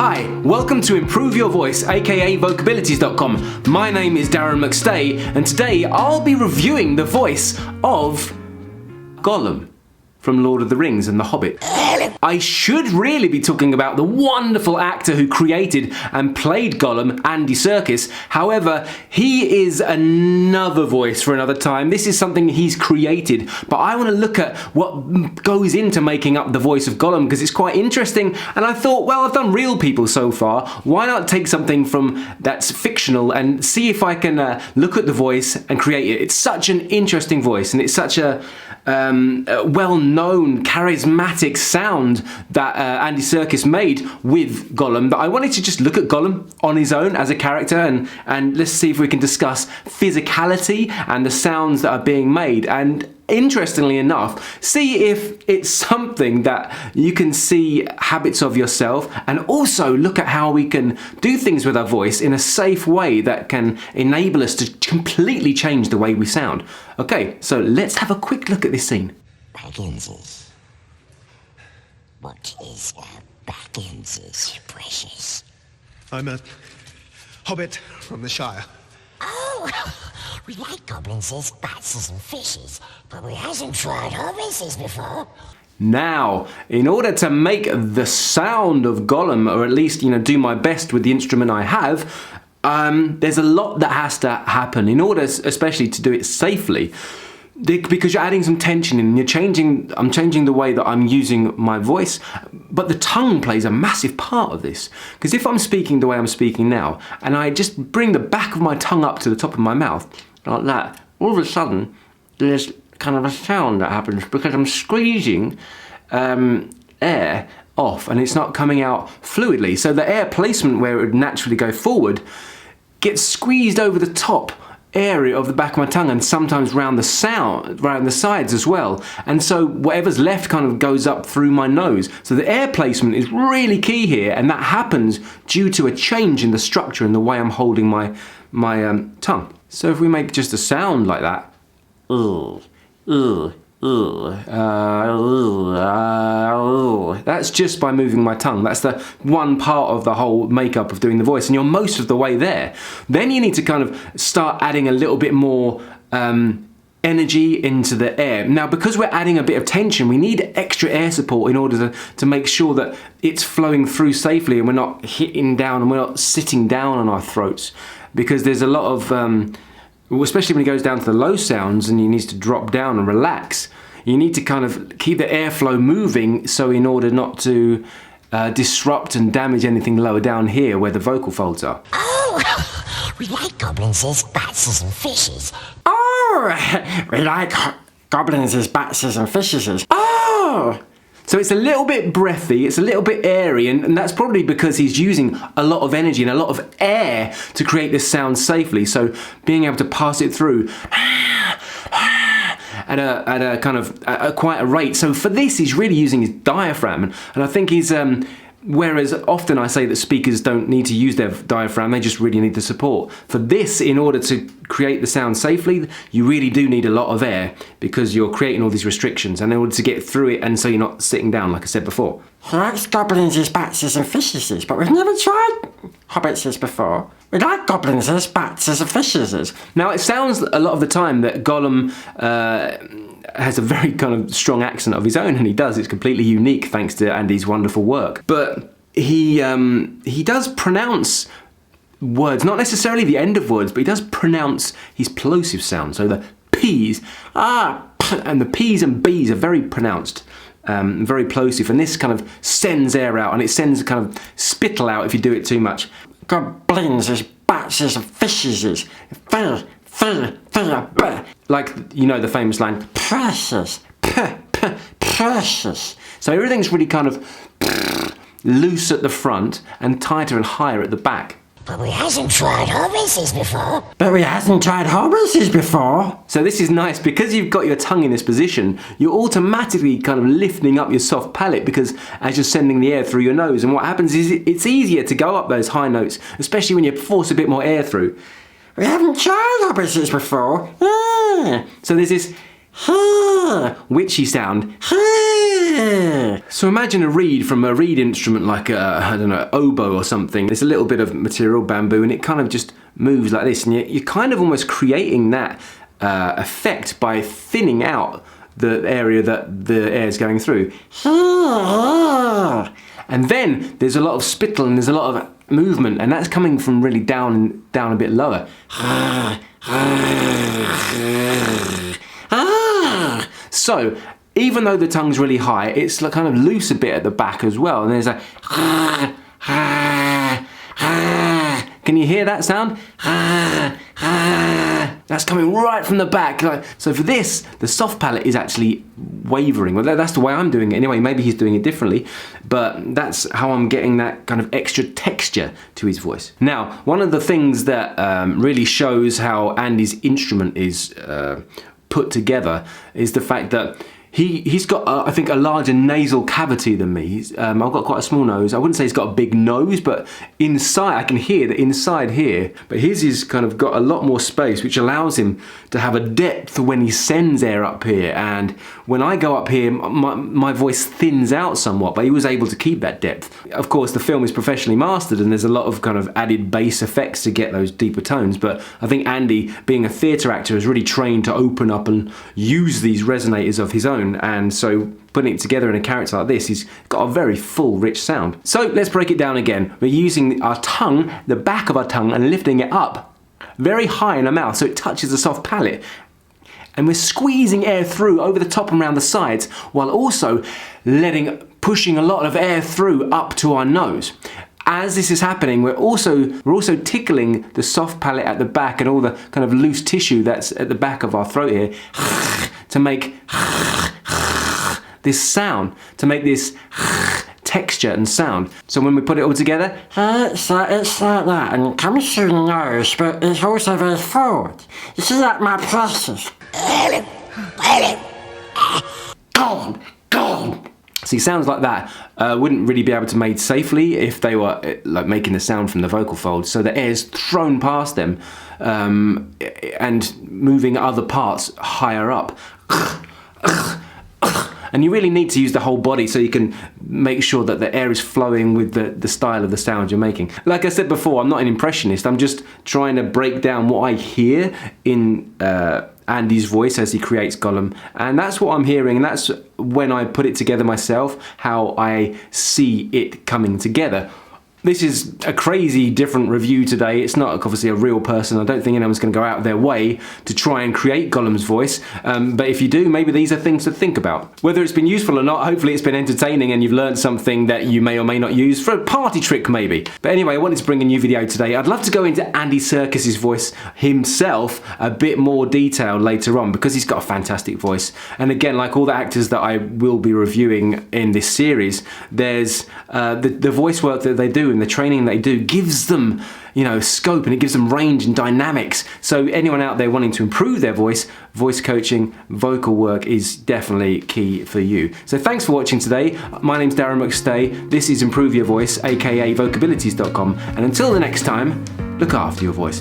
Hi, welcome to Improve Your Voice, aka Vocabilities.com. My name is Darren McStay, and today I'll be reviewing the voice of Gollum from Lord of the Rings and The Hobbit. I should really be talking about the wonderful actor who created and played Gollum, Andy Serkis. However, he is another voice for another time. This is something he's created, but I want to look at what goes into making up the voice of Gollum because it's quite interesting, and I thought, well, I've done real people so far, why not take something from that's fictional and see if I can look at the voice and create it. It's such an interesting voice, and it's such a well-known, charismatic sound that Andy Serkis made with Gollum, that I wanted to just look at Gollum on his own as a character and let's see if we can discuss physicality and the sounds that are being made, and interestingly enough, see if it's something that you can see habits of yourself, and also look at how we can do things with our voice in a safe way that can enable us to completely change the way we sound. Okay, so let's have a quick look at this scene. Bagginses. What is Bagginses, precious? I'm a hobbit from the Shire. Oh, we like goblins, bats and fishes, but we hasn't tried hobbitses before. Now, in order to make the sound of Gollum, or at least, do my best with the instrument I have, there's a lot that has to happen in order, especially to do it safely. Because you're adding some tension in, I'm changing the way that I'm using my voice, but the tongue plays a massive part of this. Because if I'm speaking the way I'm speaking now, and I just bring the back of my tongue up to the top of my mouth, like that, all of a sudden, there's kind of a sound that happens because I'm squeezing air off, and it's not coming out fluidly. So the air placement where it would naturally go forward gets squeezed over the top area of the back of my tongue, and sometimes round the sides as well, and so whatever's left kind of goes up through my nose. So the air placement is really key here, and that happens due to a change in the structure and the way I'm holding my tongue. So if we make just a sound like that, that's just by moving my tongue. That's the one part of the whole makeup of doing the voice, and you're most of the way there. Then you need to kind of start adding a little bit more energy into the air. Now, because we're adding a bit of tension, we need extra air support in order to make sure that it's flowing through safely and we're not hitting down and we're not sitting down on our throats, because there's a lot of especially when it goes down to the low sounds and you need to drop down and relax, you need to kind of keep the airflow moving, so in order not to disrupt and damage anything lower down here where the vocal folds are. Oh, we like goblins, bats and fishes. Oh, we like goblins, bats and fishes. Oh! So it's a little bit breathy, it's a little bit airy, and that's probably because he's using a lot of energy and a lot of air to create this sound safely. So being able to pass it through at a kind of quite a rate. So for this, he's really using his diaphragm, and I think he's whereas often I say that speakers don't need to use their diaphragm, they just really need the support. For this, in order to create the sound safely, you really do need a lot of air, because you're creating all these restrictions, and in order to get through it, and so you're not sitting down, like I said before. He likes goblins, bats and fishes, but we've never tried hobbits before. We like goblins, bats and fishes. Now, it sounds a lot of the time that Gollum has a very kind of strong accent of his own, and he does. It's completely unique thanks to Andy's wonderful work. But he does pronounce words, not necessarily the end of words, but he does pronounce his plosive sound. So the P's, and the P's and B's are very pronounced, very plosive, and this kind of sends air out, and it sends a kind of spittle out if you do it too much. Goblins, bats and fishes. Like, the famous line, precious. precious. So everything's really kind of loose at the front and tighter and higher at the back. But we hasn't tried hobbitses before. So this is nice, because you've got your tongue in this position, you're automatically kind of lifting up your soft palate, because as you're sending the air through your nose, and what happens is it's easier to go up those high notes, especially when you force a bit more air through. We haven't tried hobbitses before. So there's this witchy sound. Here. So imagine a reed from a reed instrument like I don't know, oboe or something. There's a little bit of material, bamboo, and it kind of just moves like this. And you're kind of almost creating that effect by thinning out the area that the air is going through. Here. And then there's a lot of spittle and there's a lot of movement, and that's coming from really down a bit lower. So even though the tongue's really high, it's like kind of loose a bit at the back as well. And there's a can you hear that sound? That's coming right from the back. So for this, the soft palate is actually wavering. Well, that's the way I'm doing it anyway. Maybe he's doing it differently, but that's how I'm getting that kind of extra texture to his voice. Now, one of the things that really shows how Andy's instrument is put together is the fact that he's got, I think, a larger nasal cavity than me. I've got quite a small nose. I wouldn't say he's got a big nose, but inside, I can hear the inside here. But his is kind of got a lot more space, which allows him to have a depth when he sends air up here. And when I go up here, my voice thins out somewhat, but he was able to keep that depth. Of course, the film is professionally mastered, and there's a lot of kind of added bass effects to get those deeper tones. But I think Andy, being a theatre actor, is really trained to open up and use these resonators of his own. And so putting it together in a character like this, he's got a very full, rich sound. So let's break it down again. We're using our tongue, the back of our tongue, and lifting it up very high in the mouth so it touches the soft palate. And we're squeezing air through over the top and around the sides, while also pushing a lot of air through up to our nose. As this is happening, we're also tickling the soft palate at the back and all the kind of loose tissue that's at the back of our throat here to make this sound, to make this texture and sound. So when we put it all together, It's like that, and it comes through the nose, but it's also very forward. You see, like my process. Gollum. see, sounds like that wouldn't really be able to be made safely if they were like making the sound from the vocal folds. So the air's thrown past them and moving other parts higher up. And you really need to use the whole body so you can make sure that the air is flowing with the style of the sound you're making. Like I said before, I'm not an impressionist. I'm just trying to break down what I hear in Andy's voice as he creates Gollum. And that's what I'm hearing, and that's when I put it together myself, how I see it coming together. This is a crazy different review today. It's not obviously a real person. I don't think anyone's going to go out of their way to try and create Gollum's voice. But if you do, maybe these are things to think about. Whether it's been useful or not, hopefully it's been entertaining and you've learned something that you may or may not use for a party trick maybe. But anyway, I wanted to bring a new video today. I'd love to go into Andy Serkis' voice himself a bit more detail later on because he's got a fantastic voice. And again, like all the actors that I will be reviewing in this series, there's the voice work that they do and the training they do gives them, you know, scope, and it gives them range and dynamics. So anyone out there wanting to improve their voice coaching, vocal work is definitely key for you. So thanks for watching today. My name's Darren McStay. This is Improve Your Voice, aka vocabilities.com. And until the next time, look after your voice.